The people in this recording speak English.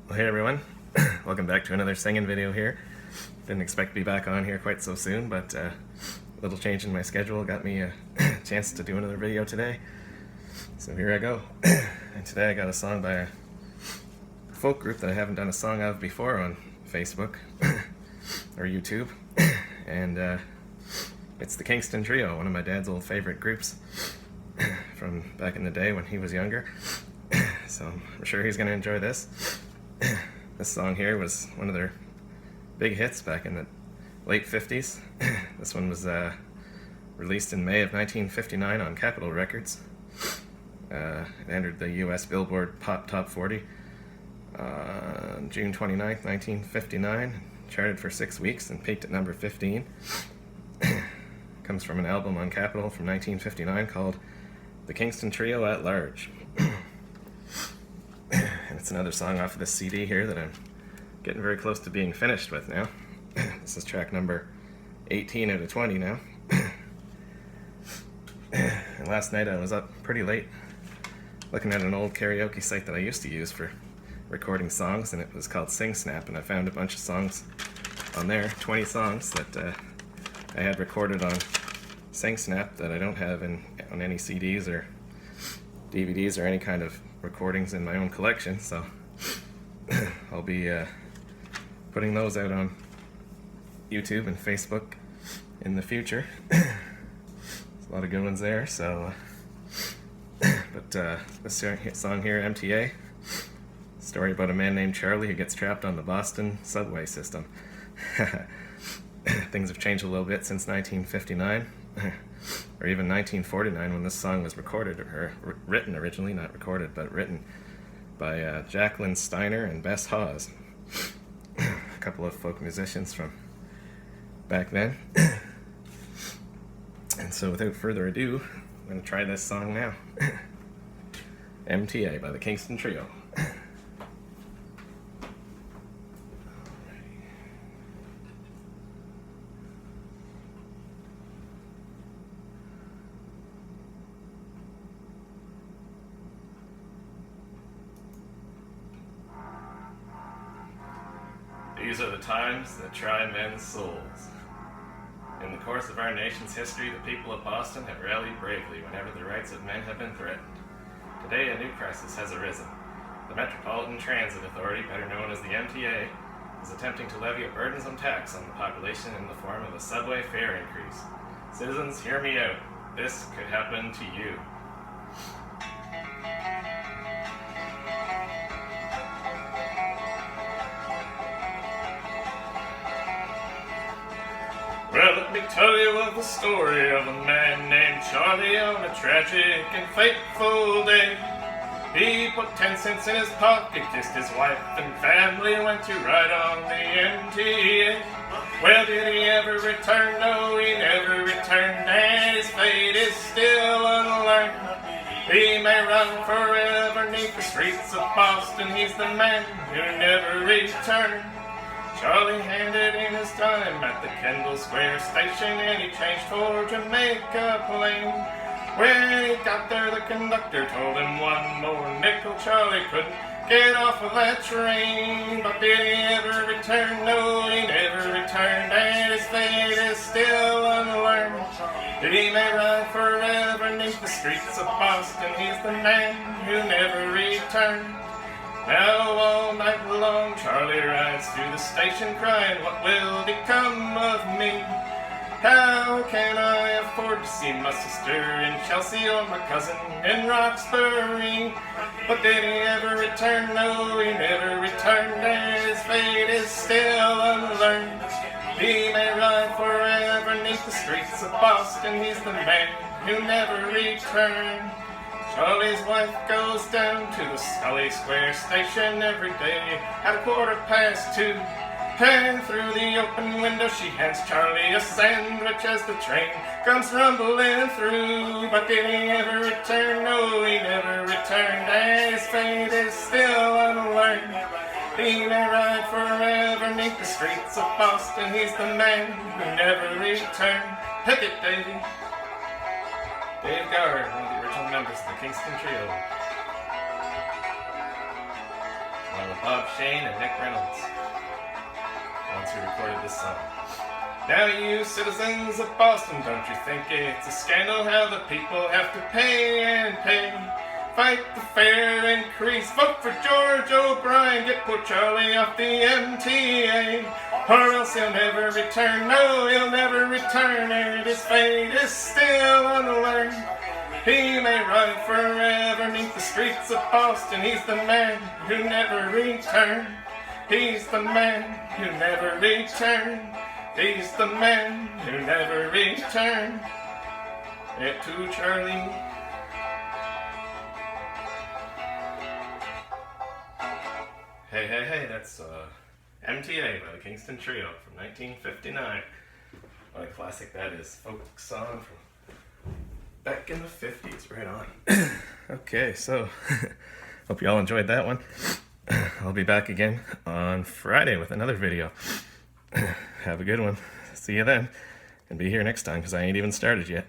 Well, hey everyone, welcome back to another singing video here. Didn't expect to be back on here quite so soon, but a little change in my schedule got me a chance to do another video today. So here I go. And today I got a song by a folk group that I haven't done a song of before on Facebook or YouTube. And it's the Kingston Trio, one of my dad's old favorite groups from back in the day when he was younger. So I'm sure he's going to enjoy this. This song here was one of their big hits back in the late 50s. This one was released in May of 1959 on Capitol Records. It entered the US Billboard Pop Top 40 on June 29th, 1959. Charted for 6 weeks and peaked at number 15. Comes from an album on Capitol from 1959 called The Kingston Trio At Large. And it's another song off of this CD here that I'm getting very close to being finished with now. This is track number 18 out of 20 now. And last night I was up pretty late looking at an old karaoke site that I used to use for recording songs, and it was called Sing Snap, and I found a bunch of songs on there, 20 songs that I had recorded on Sing Snap that I don't have on any CDs or DVDs or any kind of recordings in my own collection, so I'll be putting those out on YouTube and Facebook in the future. There's a lot of good ones there, so but this song here, M.T.A, story about a man named Charlie who gets trapped on the Boston subway system. Things have changed a little bit since 1959, or even 1949 when this song was recorded, or written originally, not recorded, but written by Jacqueline, Steiner, and Bess, Hawes. A couple of folk musicians from back then. And so without further ado, I'm going to try this song now. M.T.A by the Kingston Trio. These are the times that try men's souls. In the course of our nation's history, the people of Boston have rallied bravely whenever the rights of men have been threatened. Today, a new crisis has arisen. The Metropolitan Transit Authority, better known as the M.T.A, is attempting to levy a burdensome tax on the population in the form of a subway fare increase. Citizens, hear me out. This could happen to you. Well, let me tell you of the story of a man named Charlie on a tragic and fateful day. He put 10 cents in his pocket, kissed his wife and family, went to ride on the M.T.A. Well, did he ever return? No, he never returned, and his fate is still unlearned. He may run forever neath the streets of Boston, he's the man who never returned. Charlie handed in his time at the Kendall Square station, and he changed for Jamaica Plain. When he got there, the conductor told him one more nickel. Charlie couldn't get off of that train. But did he ever return? No, he never returned, and his fate is still unlearned. He may ride forever neath the streets of Boston, he's the man who never returned. Now all night long Charlie rides through the station crying, what will become of me? How can I afford to see my sister in Chelsea or my cousin in Roxbury? But did he ever return? No, he never returned, and his fate is still unlearned. He may ride forever neath the streets of Boston, he's the man who never returned. Charlie's wife goes down to the Scully Square station every day at 2:15. And through the open window she hands Charlie a sandwich as the train comes rumbling through. But did he ever return? No, he never returned, and his fate is still unlearned. He may ride forever neath the streets of Boston, he's the man who never returned. Pick it, Davey. Dave Gard, one of the original members of the Kingston Trio. along with Bob Shane and Nick Reynolds, once we recorded this song. Now you citizens of Boston, don't you think it's a scandal how the people have to pay and pay? Fight the fare increase, vote for George O'Brien, get poor Charlie off the M.T.A. Or else he'll never return, no, he'll never return, and his fate is still unlearned. He may ride forever neath the streets of Boston, he's the man who never returned. He's the man who never returned. He's the man who never returned. It to Charlie. Hey, that's M.T.A. by the Kingston Trio from 1959. What a classic that is. Folk song from back in the 50s, right on. Okay, so hope you all enjoyed that one. I'll be back again on Friday with another video. Have a good one. See you then. And be here next time because I ain't even started yet.